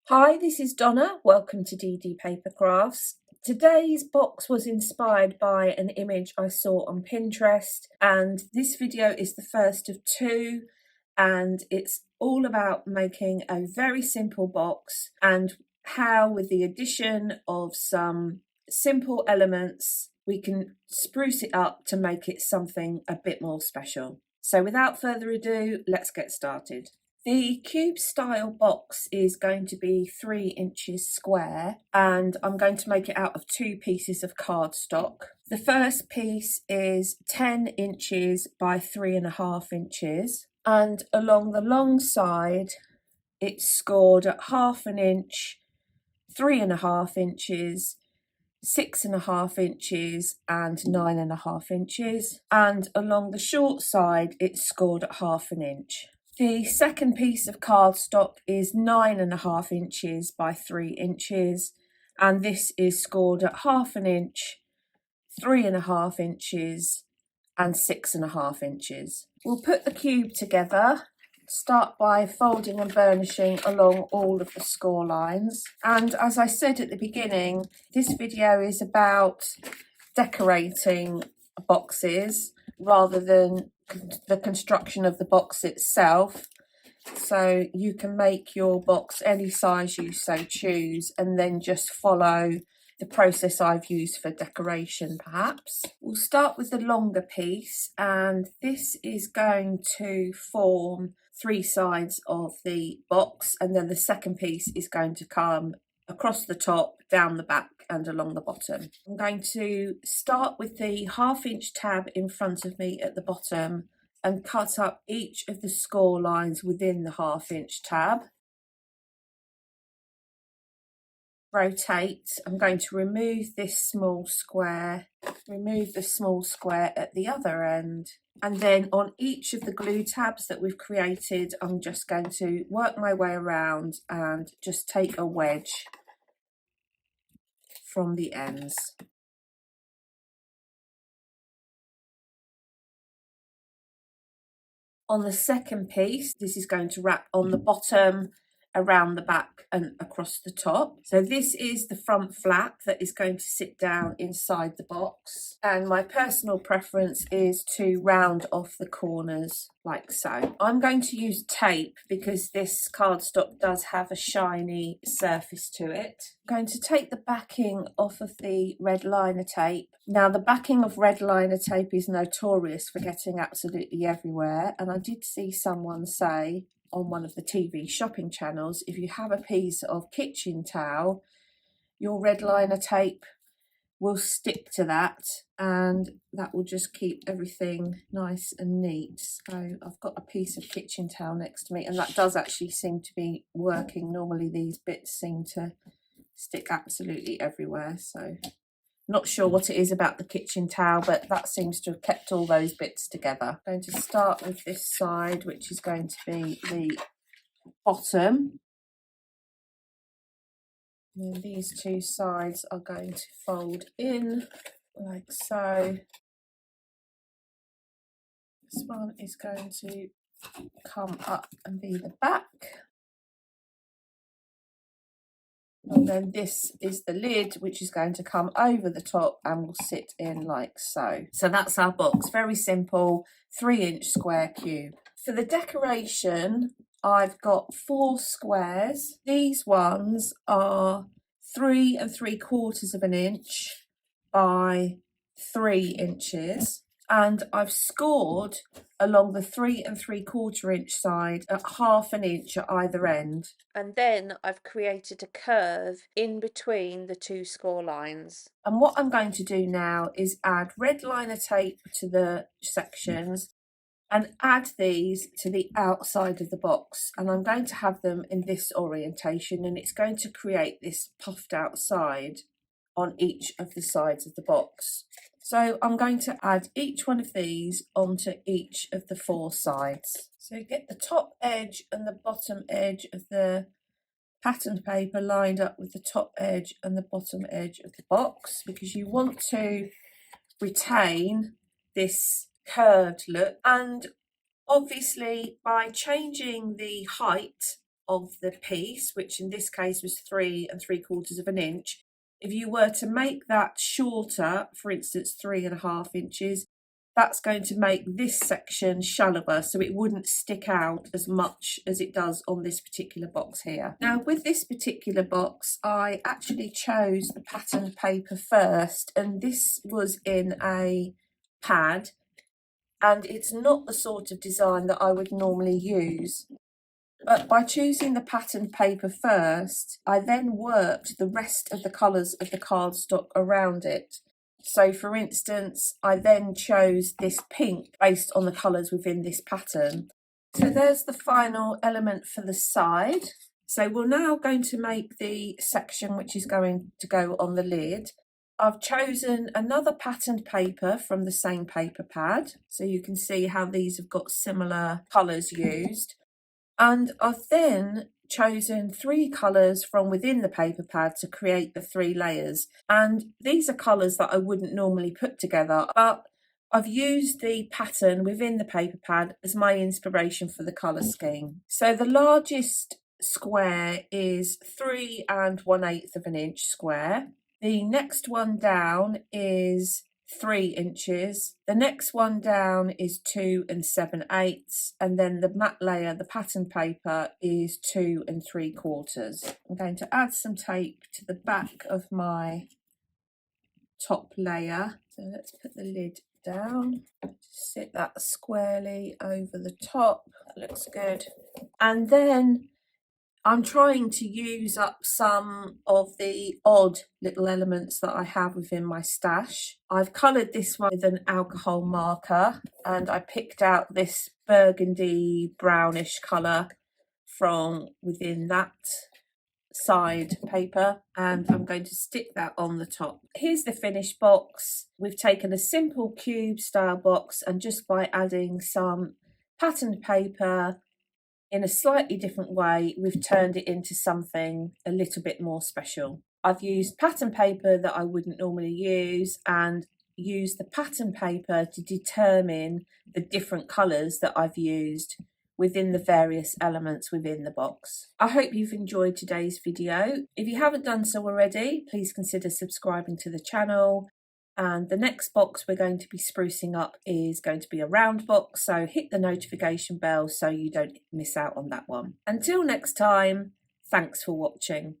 Hi, this is Donna. Welcome to DD Paper Crafts. Today's box was inspired by an image I saw on Pinterest, and this video is the first of two, and it's all about making a very simple box and how, with the addition of some simple elements, we can spruce it up to make it something a bit more special. So without further ado, let's get started. The cube style box is going to be 3 inches square, and I'm going to make it out of 2 pieces of cardstock. The first piece is 10 inches by 3.5 inches, and along the long side it's scored at 1/2 inch, 3.5 inches, 6.5 inches and 9.5 inches, and along the short side it's scored at 1/2 inch. The second piece of cardstock is 9.5 inches by 3 inches, and this is scored at 1/2 inch, 3.5 inches and 6.5 inches. We'll put the cube together. Start by folding and burnishing along all of the score lines. And as I said at the beginning, this video is about decorating boxes rather than the construction of the box itself. So you can make your box any size you so choose and then just follow the process I've used for decoration perhaps. We'll start with the longer piece, and this is going to form 3 sides of the box, and then the second piece is going to come across the top, down the back and along the bottom. I'm going to start with the 1/2 inch tab in front of me at the bottom and cut up each of the score lines within the 1/2 inch tab. Rotate. I'm going to remove this small square, remove the small square at the other end, and then on each of the glue tabs that we've created, I'm just going to work my way around and just take a wedge from the ends. On the second piece, this is going to wrap on the bottom, around the back and across the top. So this is the front flap that is going to sit down inside the box, and my personal preference is to round off the corners like so. I'm going to use tape because this cardstock does have a shiny surface to it. I'm going to take the backing off of the red liner tape. Now the backing of red liner tape is notorious for getting absolutely everywhere, and I did see someone say on one of the TV shopping channels, if you have a piece of kitchen towel, your red liner tape will stick to that and that will just keep everything nice and neat. So I've got a piece of kitchen towel next to me, and that does actually seem to be working. Normally these bits seem to stick absolutely everywhere, so not sure what it is about the kitchen towel, but that seems to have kept all those bits together. I'm going to start with this side, which is going to be the bottom. And then these 2 sides are going to fold in like so. This one is going to come up and be the back. And then this is the lid, which is going to come over the top and will sit in like so. So that's our box. Very simple, 3 inch square cube. For the decoration, I've got 4 squares. These ones are 3 3/4 inch by 3 inches. And I've scored along the 3 3/4 inch side at 1/2 inch at either end. And then I've created a curve in between the 2 score lines. And what I'm going to do now is add red liner tape to the sections and add these to the outside of the box. And I'm going to have them in this orientation, and it's going to create this puffed out side on each of the sides of the box. So I'm going to add each one of these onto each of the 4 sides. So get the top edge and the bottom edge of the patterned paper lined up with the top edge and the bottom edge of the box, because you want to retain this curved look. And obviously by changing the height of the piece, which in this case was 3 3/4 of an inch. If you were to make that shorter, for instance 3.5 inches, that's going to make this section shallower, so it wouldn't stick out as much as it does on this particular box here. Now with this particular box, I actually chose the patterned paper first, and this was in a pad, and it's not the sort of design that I would normally use. But by choosing the patterned paper first, I then worked the rest of the colours of the cardstock around it. So for instance, I then chose this pink based on the colours within this pattern. So there's the final element for the side. So we're now going to make the section which is going to go on the lid. I've chosen another patterned paper from the same paper pad, so you can see how these have got similar colours used. And I've then chosen 3 colours from within the paper pad to create the 3 layers. And these are colours that I wouldn't normally put together, but I've used the pattern within the paper pad as my inspiration for the colour scheme. So the largest square is 3 1/8 of an inch square. The next one down is 3 inches. The next one down is 2 7/8, and then the matte layer, the pattern paper, is 2 3/4. I'm going to add some tape to the back of my top layer. So let's put the lid down, sit that squarely over the top. That looks good. And then I'm trying to use up some of the odd little elements that I have within my stash. I've coloured this one with an alcohol marker, and I picked out this burgundy brownish colour from within that side paper, and I'm going to stick that on the top. Here's the finished box. We've taken a simple cube style box, and just by adding some patterned paper in a slightly different way, we've turned it into something a little bit more special. I've used pattern paper that I wouldn't normally use, and used the pattern paper to determine the different colours that I've used within the various elements within the box. I hope you've enjoyed today's video. If you haven't done so already, please consider subscribing to the channel. And the next box we're going to be sprucing up is going to be a round box, so hit the notification bell so you don't miss out on that one. Until next time, thanks for watching.